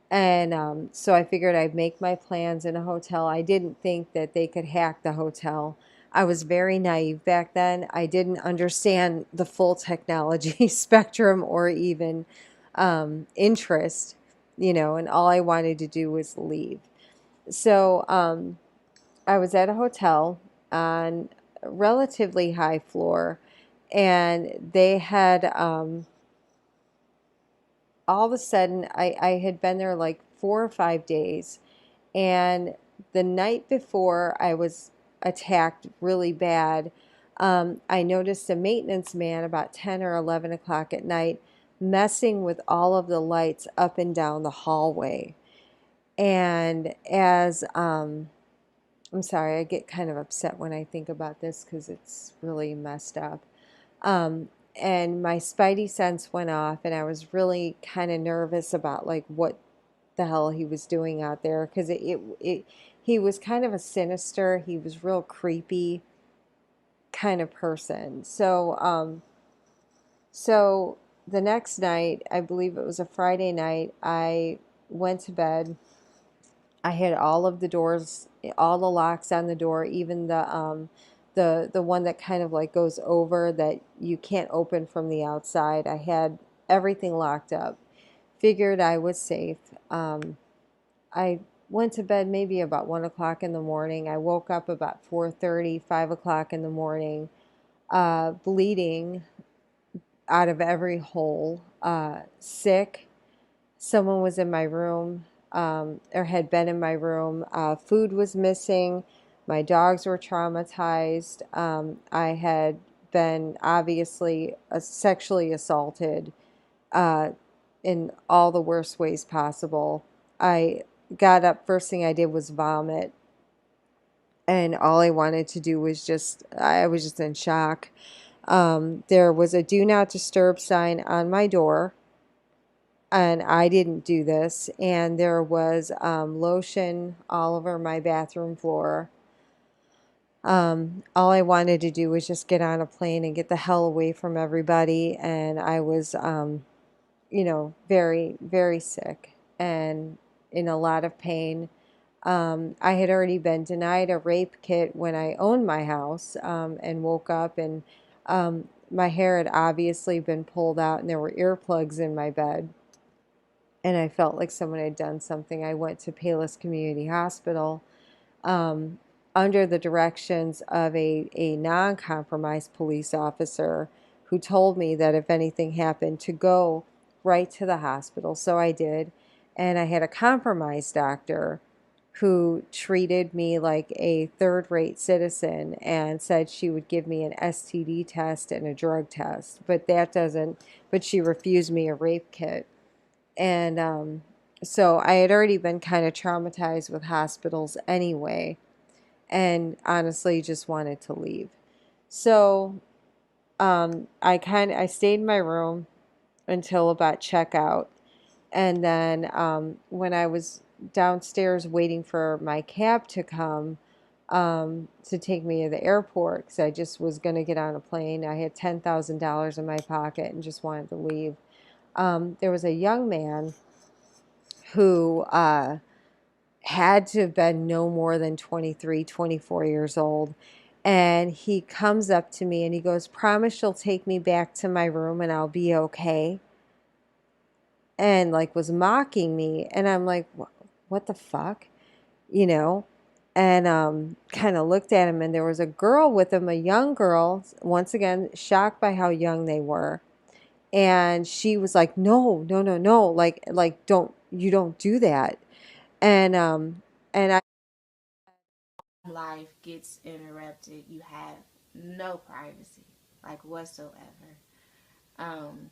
And so I figured I'd make my plans in a hotel. I didn't think that they could hack the hotel. I was very naive back then. I didn't understand the full technology spectrum or even interest, and all I wanted to do was leave. So I was at a hotel on relatively high floor, and they had all of a sudden I had been there like 4 or 5 days, and the night before I was attacked really bad, I noticed a maintenance man about 10 or 11 o'clock at night messing with all of the lights up and down the hallway. And as I'm sorry, I get kind of upset when I think about this because it's really messed up. Um, and my spidey sense went off, and I was really kind of nervous about like what the hell he was doing out there, because he was kind of a sinister, he was real creepy kind of person. So the next night, I believe it was a Friday night, I went to bed. I had all of the doors, all the locks on the door, even the one that kind of like goes over that you can't open from the outside. I had everything locked up. Figured I was safe. I went to bed maybe about 1 o'clock in the morning. I woke up about 4:30, 5 o'clock in the morning, bleeding out of every hole, sick. Someone was in my room, or had been in my room. Food was missing. My dogs were traumatized. I had been obviously sexually assaulted uh, in all the worst ways possible. I got up, first thing I did was vomit. And all I wanted to do was I was just in shock. There was a do not disturb sign on my door, and I didn't do this. And there was lotion all over my bathroom floor. All I wanted to do was just get on a plane and get the hell away from everybody. And I was, very, very sick and in a lot of pain. I had already been denied a rape kit when I owned my house, and woke up, and my hair had obviously been pulled out, and there were earplugs in my bed. And I felt like someone had done something. I went to Palos Community Hospital, um, under the directions of a non-compromised police officer who told me that if anything happened, to go right to the hospital. So I did. And I had a compromised doctor who treated me like a third-rate citizen and said she would give me an STD test and a drug test. But she refused me a rape kit. And so I had already been kind of traumatized with hospitals anyway, and honestly just wanted to leave. So I stayed in my room until about checkout, and then when I was downstairs waiting for my cab to come to take me to the airport, because I just was going to get on a plane, I had $10,000 in my pocket and just wanted to leave. There was a young man who had to have been no more than 23, 24 years old. And he comes up to me and he goes, "Promise you'll take me back to my room and I'll be okay." And like was mocking me. And I'm like, what the fuck? You know? And kind of looked at him, and there was a girl with him, a young girl, once again, shocked by how young they were. And she was like, "No, no, no, no, like don't do that." And I life gets interrupted, you have no privacy, like whatsoever. Um,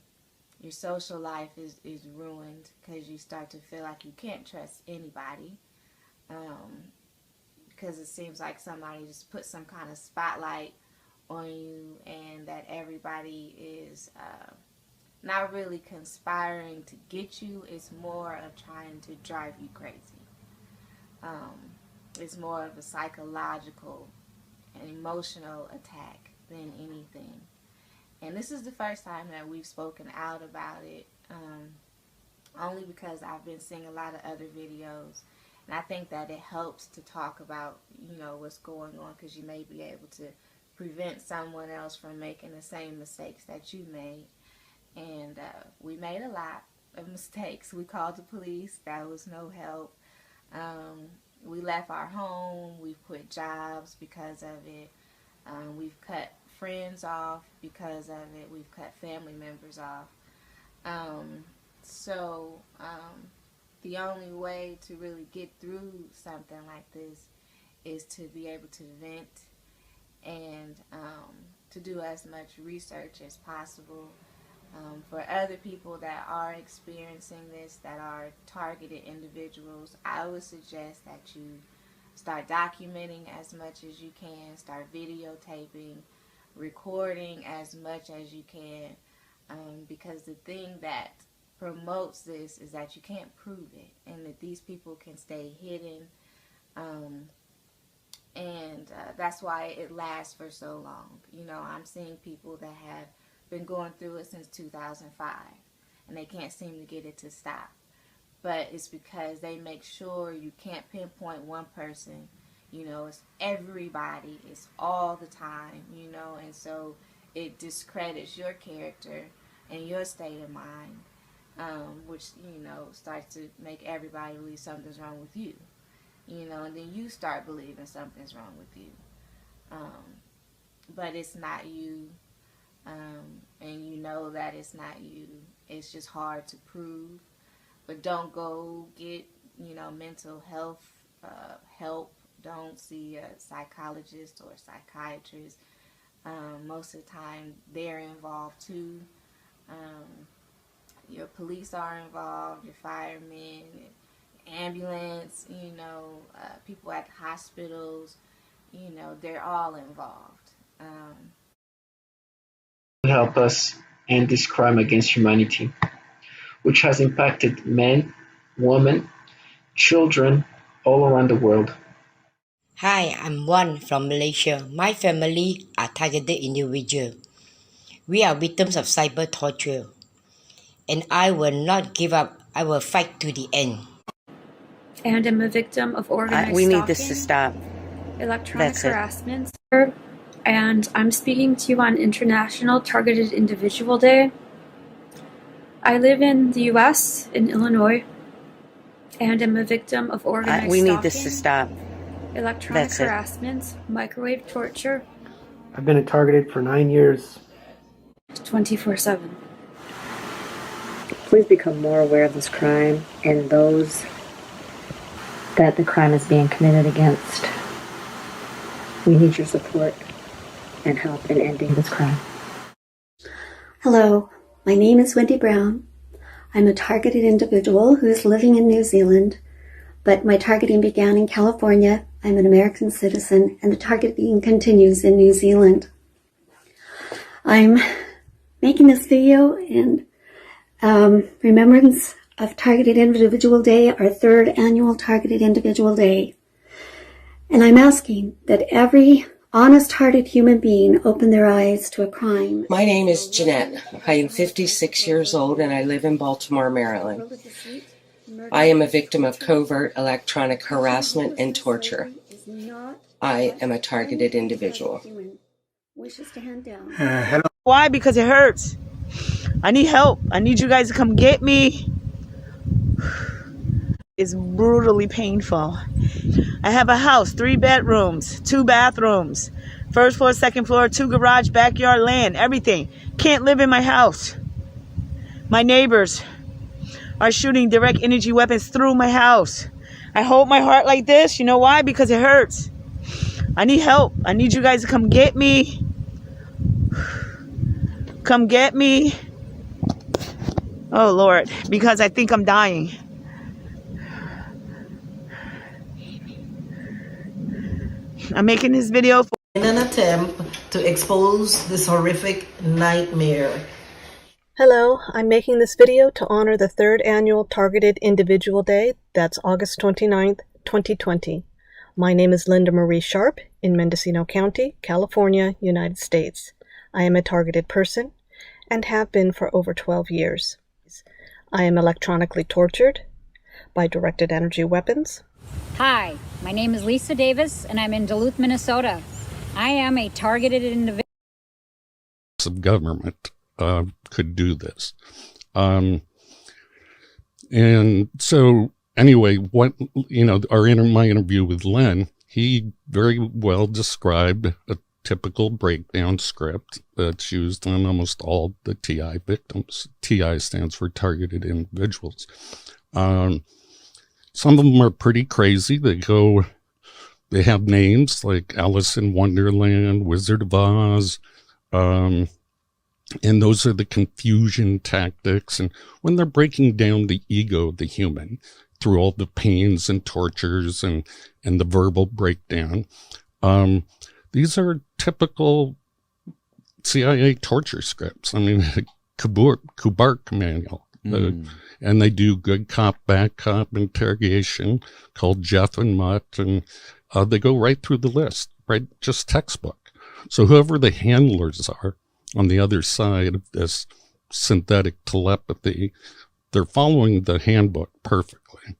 your social life is ruined because you start to feel like you can't trust anybody. Um, because it seems like somebody just put some kind of spotlight on you, and that everybody is not really conspiring to get you. It's more of trying to drive you crazy. Um, it's more of a psychological and emotional attack than anything. And this is the first time that we've spoken out about it, only because I've been seeing a lot of other videos. And I think that it helps to talk about, what's going on, because you may be able to prevent someone else from making the same mistakes that you made. And we made a lot of mistakes. We called the police. That was no help. We left our home. We quit jobs because of it. We've cut friends off because of it. We've cut family members off. So the only way to really get through something like this is to be able to vent and to do as much research as possible. For other people that are experiencing this, that are targeted individuals, I would suggest that you start documenting as much as you can, start videotaping, recording as much as you can, because the thing that promotes this is that you can't prove it, and that these people can stay hidden, and that's why it lasts for so long. You know, I'm seeing people that have been going through it since 2005, and they can't seem to get it to stop. But it's because they make sure you can't pinpoint one person. You know, it's everybody. It's all the time, you know, and so it discredits your character and your state of mind, which, you know, starts to make everybody believe something's wrong with you, you know, and then you start believing something's wrong with you. But it's not you, and you know that it's not you. It's just hard to prove. But don't go get, you know, mental health help. Don't see a psychologist or a psychiatrist. Most of the time, they're involved too. Your police are involved, your firemen, ambulance, you know, people at hospitals, you know, they're all involved. Help us end this crime against humanity, which has impacted men, women, children all around the world. Hi, I'm Wan from Malaysia. My family are targeted individuals. We are victims of cyber torture, and I will not give up. I will fight to the end. And I'm a victim of organized We need stalking, this to stop. electronic That's it. harassment, and I'm speaking to you on International Targeted Individual Day. I live in the U.S., in Illinois, and I'm a victim of organized We stalking, need this to stop. electronic That's it. harassment, microwave torture, I've been targeted for 9 years. 24/7. Please become more aware of this crime and those that the crime is being committed against. We need your support and help in ending this crime. Hello, my name is Wendy Brown. I'm a targeted individual who is living in New Zealand, but my targeting began in California. I'm an American citizen, and the targeting continues in New Zealand. I'm making this video in remembrance of Targeted Individual Day, our third annual Targeted Individual Day. And I'm asking that every honest-hearted human being open their eyes to a crime. My name is Jeanette. I am 56 years old and I live in Baltimore, Maryland. I am a victim of covert electronic harassment and torture. I am a targeted individual. Hello. Why? Because it hurts. I need help. I need you guys to come get me. It's brutally painful. I have a house, 3 bedrooms, 2 bathrooms, first floor, second floor, 2 garage, backyard, land, everything. Can't live in my house. My neighbors are shooting direct energy weapons through my house. I hold my heart like this. You know why? Because it hurts. I need help. I need you guys to come get me. Come get me. Oh, Lord, because I think I'm dying. I'm making this video in an attempt to expose this horrific nightmare. Hello, I'm making this video to honor the 3rd annual Targeted Individual Day. That's August 29th, 2020. My name is Linda Marie Sharp in Mendocino County, California, United States. I am a targeted person and have been for over 12 years. I am electronically tortured by directed energy weapons. Hi, my name is Lisa Davis and I'm in Duluth, Minnesota. I am a targeted individual. Of government could do this. And so anyway, what, you know, my interview with Len, he very well described a typical breakdown script that's used on almost all the TI victims. TI stands for targeted individuals. Some of them are pretty crazy. They have names like Alice in Wonderland, Wizard of Oz, and those are the confusion tactics. And when they're breaking down the ego of the human through all the pains and tortures and the verbal breakdown, these are typical CIA torture scripts. I mean, Kubark manual. And they do good cop, bad cop interrogation called Jeff and Mutt, and they go right through the list, right? Just textbook. So whoever the handlers are on the other side of this synthetic telepathy, they're following the handbook perfectly.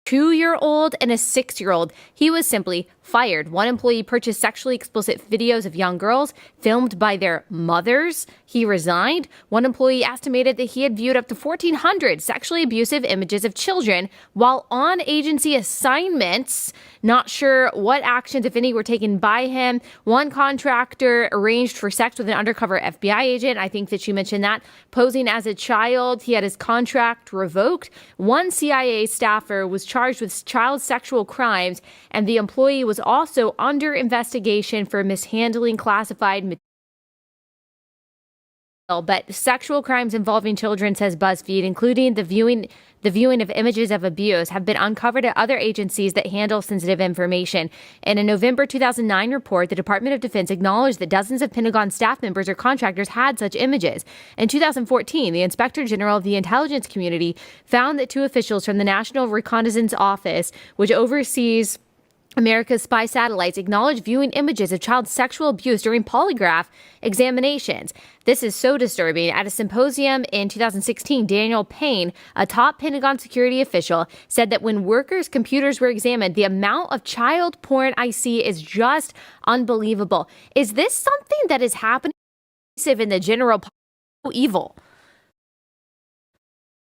2-year-old and a 6-year-old. He was simply fired. One employee purchased sexually explicit videos of young girls filmed by their mothers. He resigned. One employee estimated that he had viewed up to 1,400 sexually abusive images of children while on agency assignments. Not sure what actions, if any, were taken by him. One contractor arranged for sex with an undercover FBI agent. I think that you mentioned that. Posing as a child, he had his contract revoked. One CIA staffer was charged with child sexual crimes, and the employee was also under investigation for mishandling classified material. But sexual crimes involving children, says BuzzFeed, including the viewing of images of abuse, have been uncovered at other agencies that handle sensitive information. In a November 2009 report, the Department of Defense acknowledged that dozens of Pentagon staff members or contractors had such images. In 2014, the Inspector General of the Intelligence Community found that 2 officials from the National Reconnaissance Office, which oversees America's spy satellites, acknowledged viewing images of child sexual abuse during polygraph examinations. This is so disturbing. At a symposium in 2016, Daniel Payne, a top Pentagon security official, said that when workers' computers were examined, the amount of child porn I see is just unbelievable. Is this something that is happening in the general population? Evil.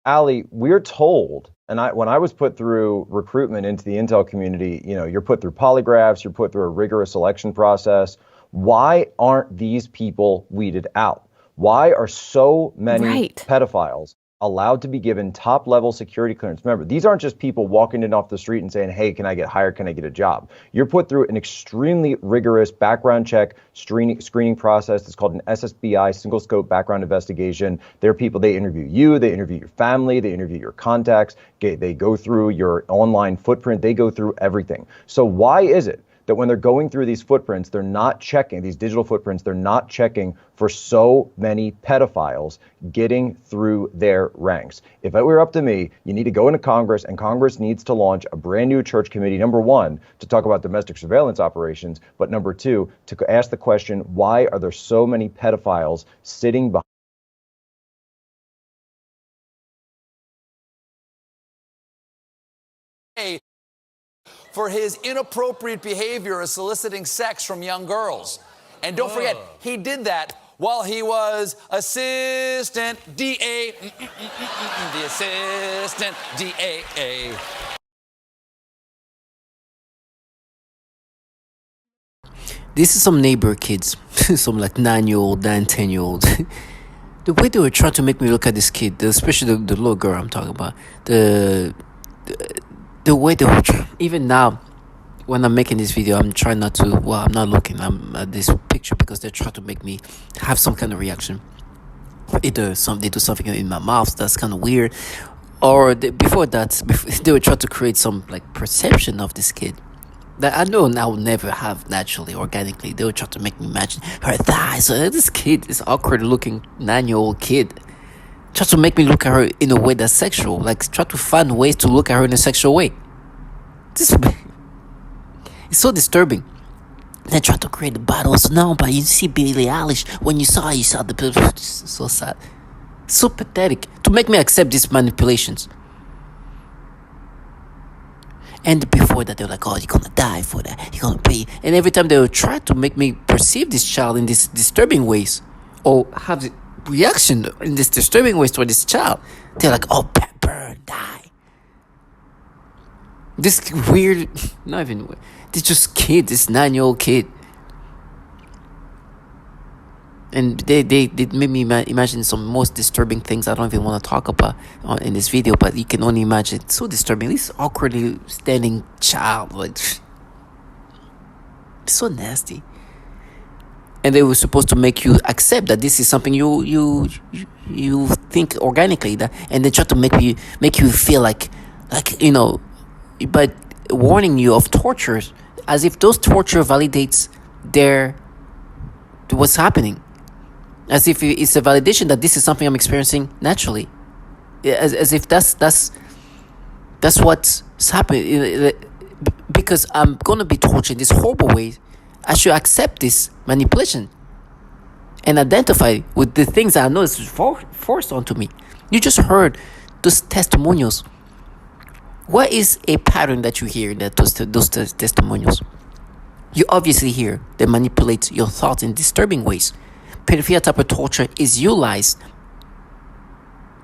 Allie, we're told, and when I was put through recruitment into the intel community, you're put through polygraphs, you're put through a rigorous selection process. Why aren't these people weeded out? Why are so many pedophiles allowed to be given top-level security clearance? Remember, these aren't just people walking in off the street and saying, hey, can I get hired? Can I get a job? You're put through an extremely rigorous background check screening process. It's called an SSBI, single scope background investigation. There are people, they interview you, they interview your family, they interview your contacts, they go through your online footprint, they go through everything. So why is it that when they're going through these footprints, they're not checking, these digital footprints, they're not checking for so many pedophiles getting through their ranks? If it were up to me, you need to go into Congress, and Congress needs to launch a brand new church committee, number one, to talk about domestic surveillance operations, but number two, to ask the question, why are there so many pedophiles sitting behind for his inappropriate behavior of soliciting sex from young girls. And don't forget, he did that while he was assistant DA. The assistant DA. This is some neighbor kids, some like 9-year-old, 10-year-old. The way they were trying to make me look at this kid, especially the little girl I'm talking about, the way they were even now, when I'm making this video, I'm trying not to, I'm not looking at this picture because they're trying to make me have some kind of reaction. Either they do something in my mouth that's kind of weird, or before that, they were trying to create some like perception of this kid that I know I will never have naturally, organically. They were trying to make me imagine her thighs. So this kid, this awkward looking 9-year-old kid, try to make me look at her in a way that's sexual. Like, try to find ways to look at her in a sexual way. It's so disturbing. They try to create the battles. No, but you see Billie Eilish. When you saw the people. It's so sad. So pathetic. To make me accept these manipulations. And before that, they were like, oh, you're gonna die for that. You're gonna pay. And every time they would try to make me perceive this child in these disturbing ways, or have the reaction in this disturbing ways toward this child, they're like, oh, burn, die. This weird, not even weird, this just kid, this 9-year-old kid, And they made me imagine some most disturbing things I don't even want to talk about in this video, but you can only imagine. It's so disturbing. This awkwardly standing child, like, so nasty. And they were supposed to make you accept that this is something you think organically, that, and they try to make you feel like but warning you of torture, as if those torture validates what's happening. As if it's a validation that this is something I'm experiencing naturally, as if that's what's happening. Because I'm gonna be tortured in this horrible way, I should accept this manipulation and identify with the things that I know is forced onto me. You just heard those testimonials. What is a pattern that you hear in those testimonials? You obviously hear they manipulate your thoughts in disturbing ways. Pedophilia type of torture is utilized.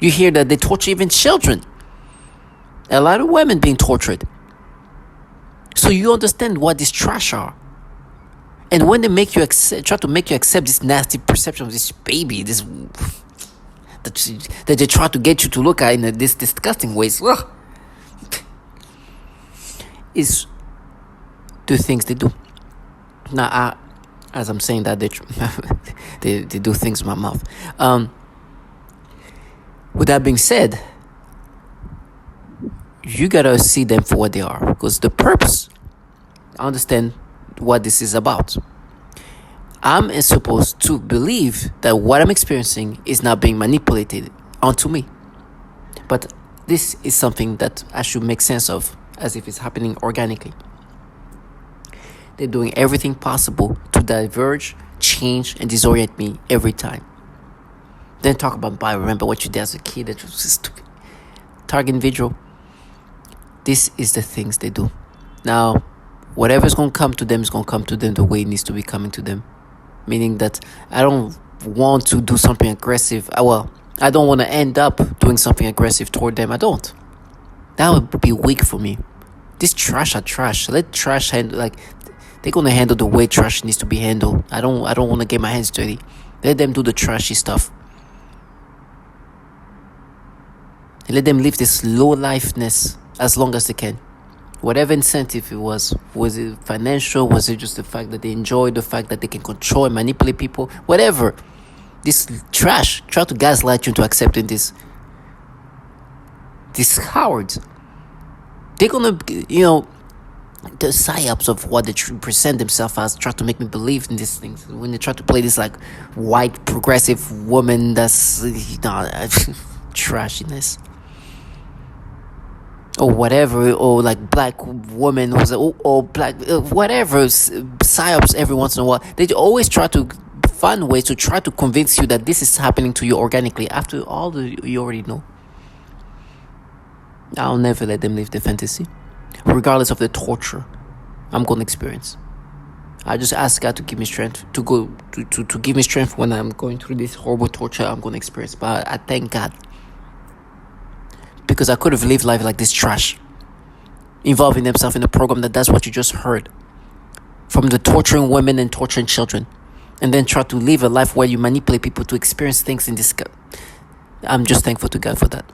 You hear that they torture even children. A lot of women being tortured. So you understand what these trash are. And when they make you try to make you accept this nasty perception of this baby, this that they try to get you to look at in this disgusting ways, is the things they do. Now, as I'm saying that, they do things with my mouth. With that being said, you gotta see them for what they are, because the purpose, I understand what this is about. I'm supposed to believe that what I'm experiencing is not being manipulated onto me, but this is something that I should make sense of, as if it's happening organically. They're doing everything possible to diverge, change, and disorient me every time. Then talk about, I remember what you did as a kid. That was just target individual. This is the things they do. Now, whatever's going to come to them is going to come to them the way it needs to be coming to them. Meaning that I don't want to do something aggressive. I don't want to end up doing something aggressive toward them. I don't. That would be weak for me. This trash are trash. Let trash handle, like, they're going to handle the way trash needs to be handled. I don't want to get my hands dirty. Let them do the trashy stuff. And let them live this low lifeness as long as they can. Whatever incentive it was it financial? Was it just the fact that they enjoy the fact that they can control and manipulate people? Whatever. This trash try to gaslight you into accepting this. These cowards. They're gonna, the psyops of what they present themselves as, try to make me believe in these things. When they try to play this like white progressive woman, that's trashiness. Or whatever, or like black woman, or black, whatever, psyops every once in a while. They always try to find ways to try to convince you that this is happening to you organically, after all you already know. I'll never let them live the fantasy. Regardless of the torture I'm going to experience. I just ask God to give me strength, to give me strength when I'm going through this horrible torture I'm going to experience. But I thank God. Because I could have lived life like this trash, involving themselves in a program that's what you just heard, from the torturing women and torturing children, and then try to live a life where you manipulate people to experience things in this. I'm just thankful to God for that.